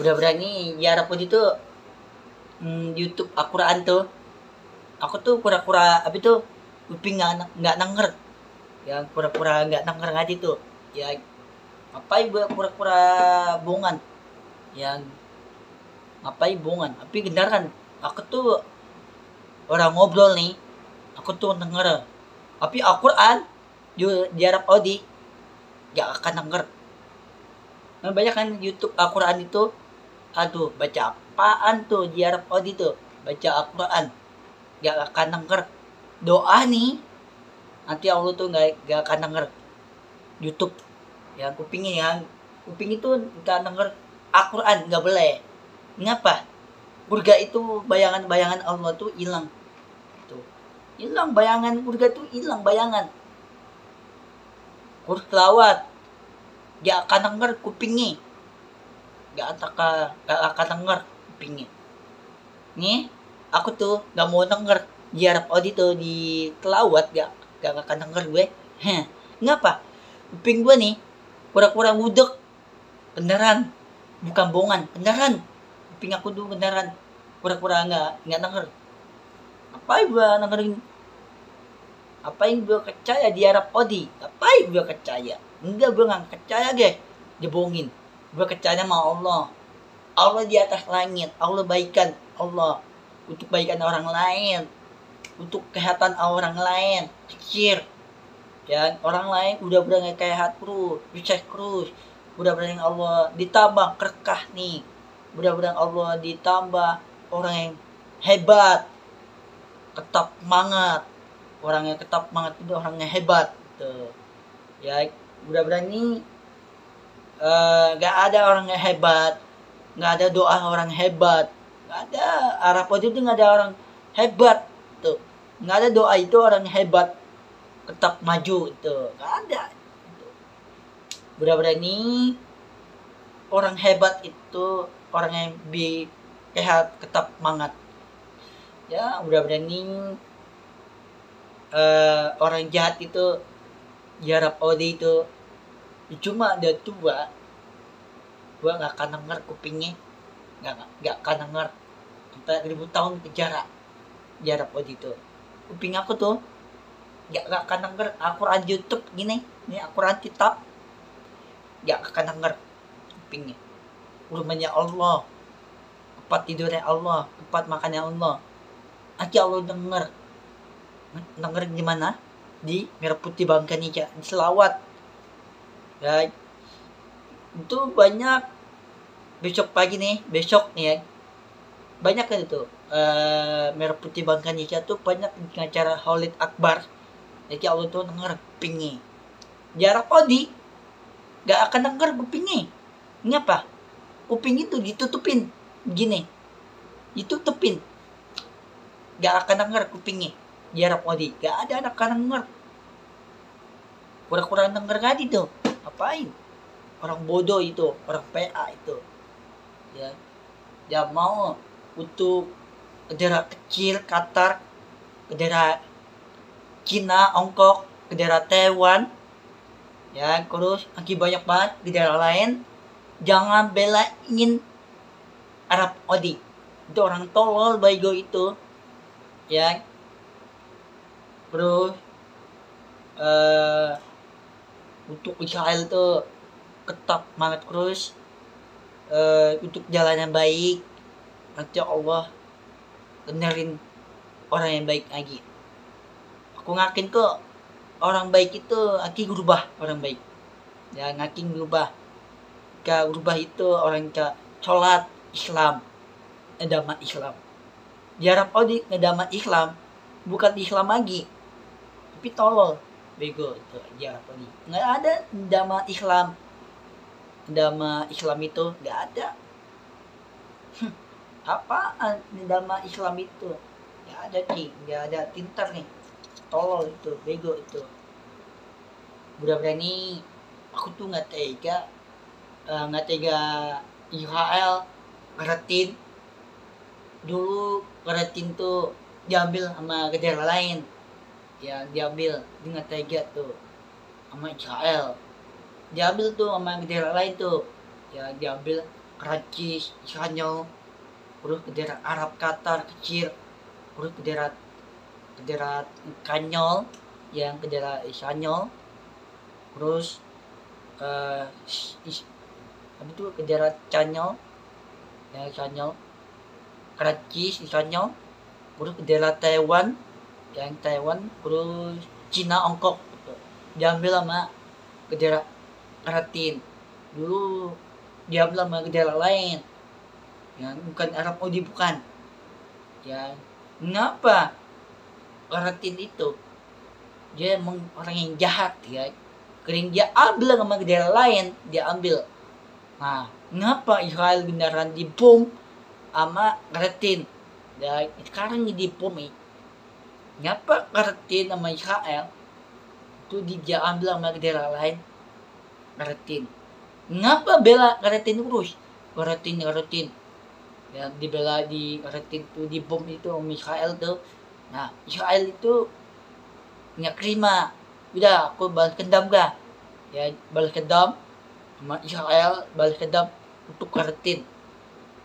udah berani Arab itu YouTube Al-Quran tuh. Aku tuh pura-pura apa itu kuping nggak denger, yang pura-pura nggak denger aja tuh, ya ngapain gue pura-pura bohongan, yang ngapain bohongan, tapi beneran aku tuh orang ngobrol nih, aku tuh denger, tapi Al-Quran di Arab Audi gak akan denger. Nah, banyak kan YouTube Al-Quran itu, aduh baca apaan tuh di Arab Audi tuh, baca Al-Quran gak akan denger. Doa nih nanti Allah tuh gak akan denger. YouTube yang kuping itu gak denger Al-Quran, gak boleh. Ngapa? Surga itu bayangan-bayangan Allah tuh hilang. Tuh. Hilang bayangan surga tuh, hilang bayangan. Kurus lawat gak akan denger kupingnya. Gak akan denger kupingnya. Nih, aku tuh gak mau denger di Arab Audi tuh di telawat, gak akan denger gue. Ngapa? Kuping gue nih pura-pura ngudek, beneran, bukan bohongan, beneran. Kuping aku tuh beneran pura-pura nggak denger. Ngapain gue dengerin? Apain gue percaya di Arab Audi? Ngapain gue percaya? Enggak, gue nggak percaya guys, dia bohongin. Gue percaya sama Allah. Allah di atas langit, Allah baikan Allah untuk baikan orang lain, untuk kesehatan orang lain, kecil ya, orang lain udah berani sehat terus, sukses terus, mudah-mudahan Allah ditambah berkah nih, mudah-mudahan Allah ditambah orang yang hebat, tetap semangat, orang yang tetap semangat itu orang yang hebat tuh ya. Mudah-mudahan ini gak ada orang yang hebat, gak ada doa orang hebat, gak ada Arab itu gak ada orang hebat tuh, gak ada doa itu orang hebat tetap maju itu, gak ada itu. Mudah-mudahan ini orang hebat itu orang yang sehat tetap semangat ya. Mudah-mudahan ini orang jahat itu di Arab Saudi itu cuma ada tua, gua nggak akan denger kupingnya, nggak akan denger sampai 1000 tahun penjara di Arab Saudi itu. Kuping aku tuh gak akan denger Al-Quran YouTube gini, ini Al-Quran kitab, gak akan denger kupingnya. Rumahnya Allah, tempat tidurnya Allah, tempat makannya Allah, nanti Allah denger gimana? Di Merah Putih Bangka Nika, di selawat ya. Itu banyak besok pagi nih ya, banyak kan itu Merah Putih Bangka Nika tuh banyak acara Maulid Akbar. Jadi Allah tuh denger kupingnya. Jarak Odi gak akan denger kupingnya. Ngapa? Kuping itu ditutupin gini, ditutupin, gak akan denger kupingnya. Jarak Odi gak ada anak akan denger. Kurang-kurang denger tadi tuh. Apain? Orang bodoh itu, orang PA itu. Ya, dia mau untuk daerah kecil Qatar, ke daerah Cina, Hongkong, ke daerah Taiwan ya, terus lagi banyak banget di daerah lain. Jangan belain Arab Saudi, itu orang tolol baigo itu ya. Terus untuk Israel tuh tetap semangat terus, untuk jalan yang baik, nanti Allah benerin orang yang baik lagi. Aku ngakin kok orang baik itu akan berubah, orang baik ya ngakin berubah. Ke berubah itu orang ke sholat Islam, agama Islam. Di Arab Saudi agama Islam bukan Islam lagi, tapi tolol bego itu di Arab Saudi. Nggak ada agama Islam, agama Islam itu nggak ada. Apaan agama Islam itu? Nggak ada nih, nggak ada, pintar nih, tolol itu, bego itu. Mudah-mudahan ini aku tuh nggak tega Israel ngeratin dulu, ngeratin tuh diambil sama negara lain ya, diambil dengan tega tuh sama Israel, diambil tuh sama negara lain tuh ya, diambil Perancis Spanyol, terus bendera Arab Qatar kecil, terus bendera bendera Kanyol yang bendera Spanyol, terus apa itu bendera Canyol yang Spanyol, Perancis Spanyol, terus bendera Taiwan yang Taiwan, terus Cina Hongkong diambil sama bendera Argentina. Dulu diambil sama bendera lain yang bukan Arab Saudi, bukan ya. Mengapa Argentina itu dia emang orang yang jahat ya, kering dia ambil sama bendera lain, dia ambil. Nah, mengapa Israel beneran dibom sama Argentina ya, sekarang jadi bom nih. Ngapa Argentina sama Israel itu dia ambil sama bendera lain Argentina? Ngapa bela Argentina terus? Argentina yang dibela di Argentina itu di bom itu sama Israel tuh. Nah, Israel itu nggak terima, udah aku balas dendam gak ya, balas dendam sama Israel, balas dendam untuk Argentina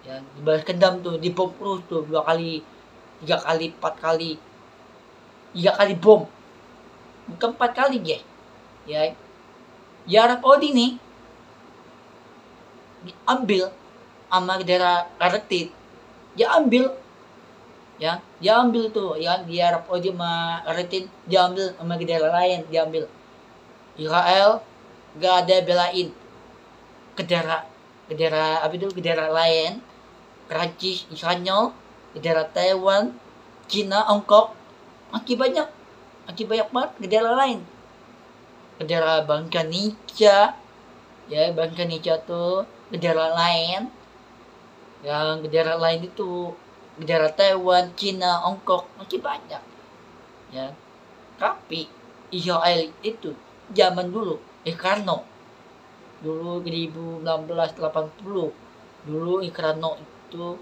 ya, balas dendam tuh di bom terus tuh 2 kali 3 kali 4 kali 3 kali bom, bukan 4 kali guys ya. Ya Arab Saudi nih diambil sama bendera Argentina, diambil ya, diambil tuh ya, di Arab Saudi sama Argentina diambil sama bendera lain, diambil. Israel gak ada belain bendera apa itu, bendera lain, Perancis Spanyol, bendera Taiwan, Cina Hongkong, masih banyak banget bendera lain, bendera Bangsa Indonesia ya, Bangsa Indonesia tuh bendera lain, yang bendera lain itu bendera Taiwan, Cina, Hongkong, masih banyak ya. Tapi Israel itu zaman dulu Ikrano dulu 1980 dulu Ikrano itu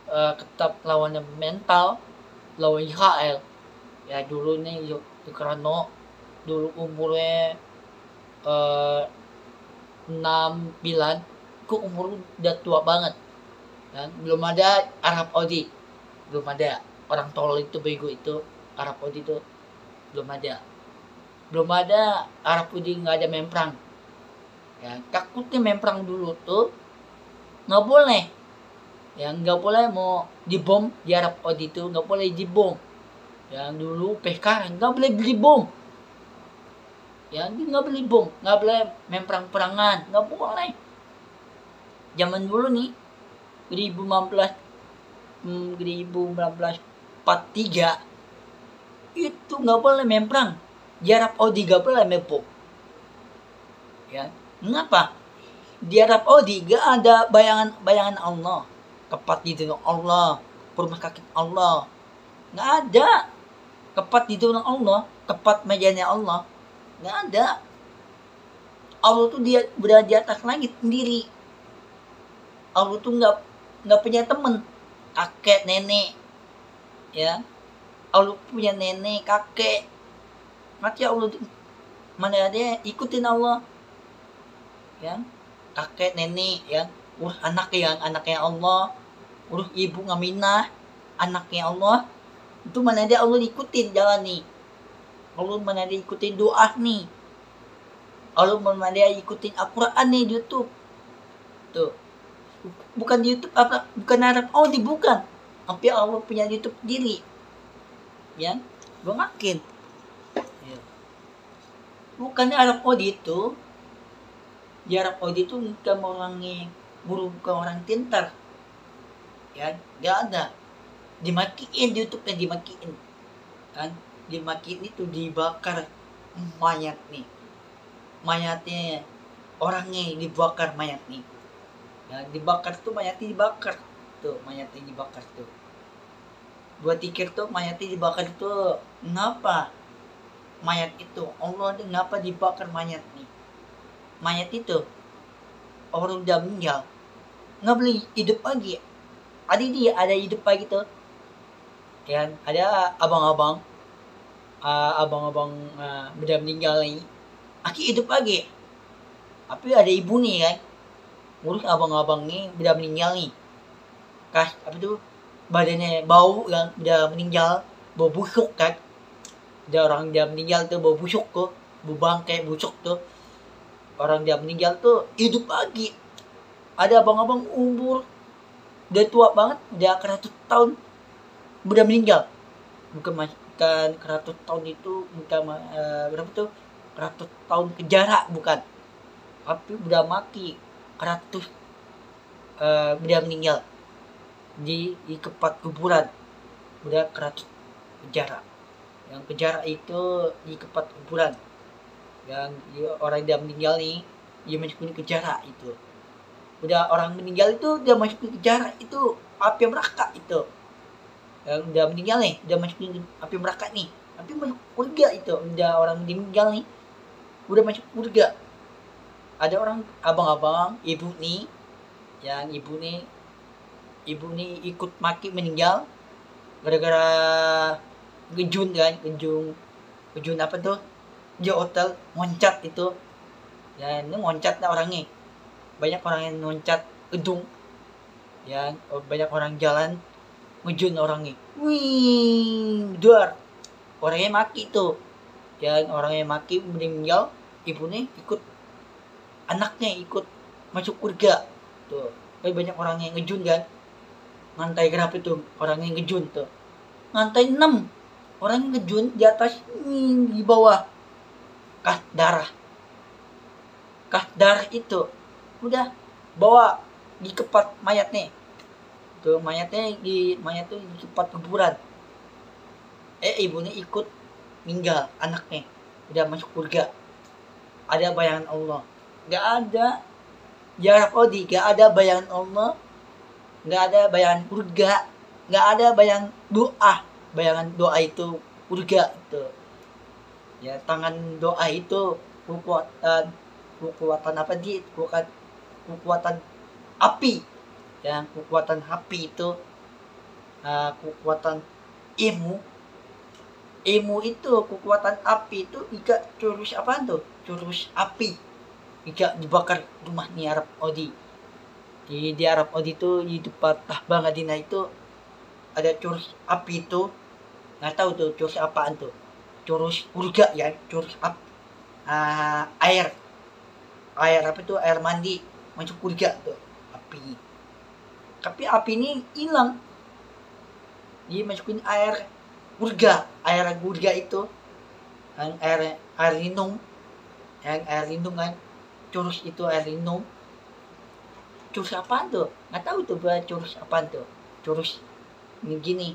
tetap lawannya mental lawan Israel ya. Dulu nih Ikrano dulu umurnya 69, ke umur udah tua banget kan. Belum ada Arab Saudi, belum ada orang tolol itu, bego itu Arab Saudi itu belum ada Arab Saudi, nggak ada memperang ya. Takutnya memperang dulu tuh nggak boleh ya, nggak boleh mau dibom di Arab Saudi itu, nggak boleh dibom ya. Dulu PK nggak boleh beli bom ya, nggak boleh bom, nggak boleh memperang-perangan, nggak boleh. Zaman dulu nih 1943 itu nggak boleh memperang di Arab Saudi, nggak boleh membom ya. Mengapa? Di Arab Saudi gak ada bayangan Allah, tepat di dalam Allah, rumah kaki Allah, nggak ada. Tepat di dalam Allah, tepat mejanya Allah, nggak ada. Allah tuh dia berada di atas langit sendiri. Allah tuh nggak punya temen, kakek nenek ya. Allah punya nenek kakek, mati Allah mana ada ikutin Allah ya. Kakek nenek ya, urus anaknya Allah, urus ibu Ngaminah anaknya Allah, itu mana ada Allah ikutin jalan nih. Allah mana ada ikutin doa nih, Allah mana ada ikutin Al-Quran nih di YouTube tuh. Bukan di YouTube apa, bukan Arab Saudi, bukan, tapi Allah punya YouTube sendiri ya. Gue makin ya. Bukan Arab Saudi itu, di Arab Saudi itu bukan orangnya guru, bukan orang pintar ya, gak ada. Dimakiin di YouTube-nya, dimakiin kan, dimakiin itu dibakar mayatnya orangnya, dibakar mayat nih ya, dibakar tuh mayatnya, dibakar tuh mayatnya, dibakar tuh. Gua pikir tuh mayatnya dibakar tuh kenapa mayat itu Allah tuh kenapa dibakar mayat nih. Mayat itu orang udah meninggal nggak boleh hidup lagi, ada hidup lagi tuh ya. Ada abang-abang udah meninggal nih, aki hidup lagi, tapi ada ibu nih kan, ngurus abang-abang nih udah meninggal nih, apa tuh, badannya bau kan, udah meninggal, bau busuk kan, udah orang dia meninggal tuh bau busuk tuh, bau bangkai busuk tuh, orang dia meninggal tuh hidup lagi. Ada abang-abang umur udah tua banget, udah 100 tahun udah meninggal, bukan 100 tahun itu bukan berapa tuh, 100 tahun penjara bukan, tapi udah mati 100, udah meninggal di tempat kuburan, udah 100 penjara. Yang penjara itu di tempat kuburan, yang orang dia meninggal nih dia masuk ke penjara itu, udah orang meninggal itu dia masuk ke penjara itu api neraka itu, yang udah meninggal nih udah masuk ke api neraka nih, tapi masuk surga itu, udah orang meninggal nih udah masuk surga. Ada orang abang-abang ibu nih, yang ibu nih ikut mati meninggal gara-gara gejun kan, gejun apa tuh, di hotel loncat itu, ya ini loncat lah orangnya, banyak orang yang loncat gedung, ya banyak orang jalan ngejun orangnya, wih duar, orangnya mati tuh, dan orangnya mati meninggal, ibunya ikut, anaknya ikut masuk surga tuh. Tapi banyak orang yang ngejun kan, ngantai berapa itu orang yang ngejun tuh, ngantai 6 orang yang ngejun di atas, di bawah kah darah itu udah bawa di tempat mayatnya tuh, mayatnya di tempat kuburan, ibunya ikut meninggal, anaknya udah masuk surga. Ada bayangan Allah, nggak ada jarak odi, nggak ada bayangan Allah, nggak ada bayangan surga, nggak ada bayangan doa itu surga itu, ya tangan doa itu kekuatan apa di kekuatan api, yang kekuatan api itu, kekuatan ilmu itu kekuatan api itu, jika curus apa tuh, curus api jika dibakar rumah nih Arab Odi, di Arab Odi itu di tempat Tahbang Adina itu ada curus api itu, nggak tahu tuh curus apaan tuh, curus urga ya, curus air apa tuh, air mandi masuk urga tuh api, tapi api ini hilang, dimasukin air urga itu, yang air minum, kan, curus itu air minum, curus apaan tuh nggak tahu tuh buat curus apaan tuh, curus ini gini,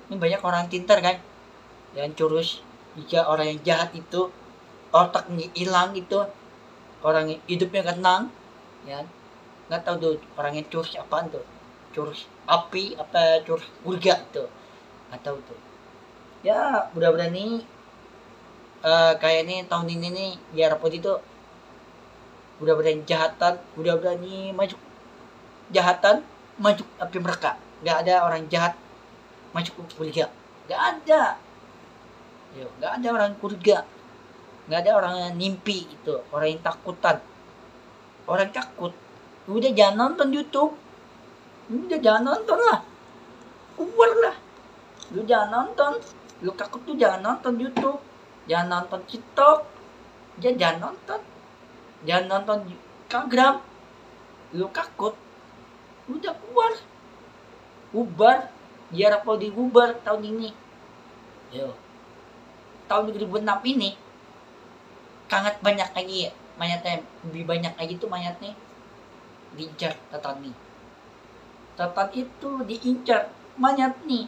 ini banyak orang pintar kan, dan curus jika orang yang jahat itu otaknya hilang itu, orang yang hidupnya tenang, ya nggak tahu tuh orang yang curus apaan tuh, curus api apa curus urga tuh, nggak tahu tuh. Ya mudah-mudahan nih kayaknya tahun ini nih di Arab itu mudah-mudahan jahatan masuk api neraka, nggak ada orang jahat masuk surga, nggak ada, nggak ada orang surga, nggak ada orang yang nimpi itu, orang yang takutan, orang takut udah jangan nonton YouTube, udah jangan nonton lah, keluar lah, lu jangan nonton, lu takut tuh jangan nonton YouTube, jangan nonton TikTok, jangan nonton Instagram, lu takut udah keluar, bubar, biar apa dibubar tahun ini. Tahun 2006 ini sangat banyak lagi mayatnya, lebih banyak lagi tuh mayatnya diincar tetan itu diincar mayat nih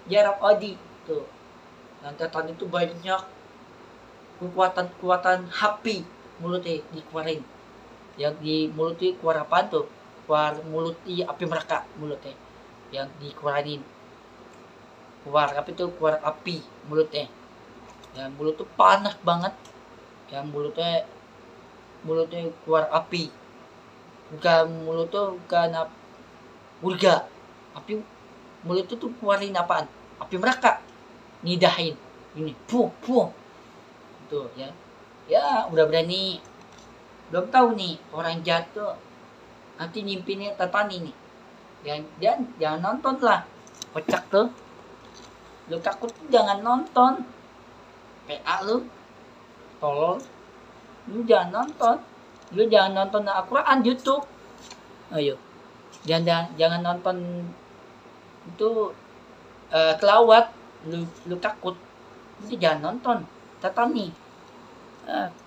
jarak odi tuh, dan tetan itu banyak kekuatan api mulutnya dikeluarin, yang di mulutnya keluar apaan tuh, keluar mulutnya api mereka, mulutnya yang dikeluarin keluar apa itu, keluar api mulutnya, yang mulut tuh panas banget, yang mulutnya keluar api, bukan mulut tuh bukan urga, api mulut tuh keluarin apaan, api mereka nidahin ini puh tuh, ya udah berani, belum tahu nih orang jahat tuh Nanti nyimpinya tatani nih. Jangan nonton lah. Kocak tuh. Lu takut jangan nonton. PA lu. Tolol. Lu jangan nonton. Lu jangan nonton Al-Quran YouTube. Ayo. Jangan nonton itu kelawat. Lu takut. Lu jangan nonton. Tatani.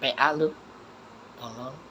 PA lu. Tolol.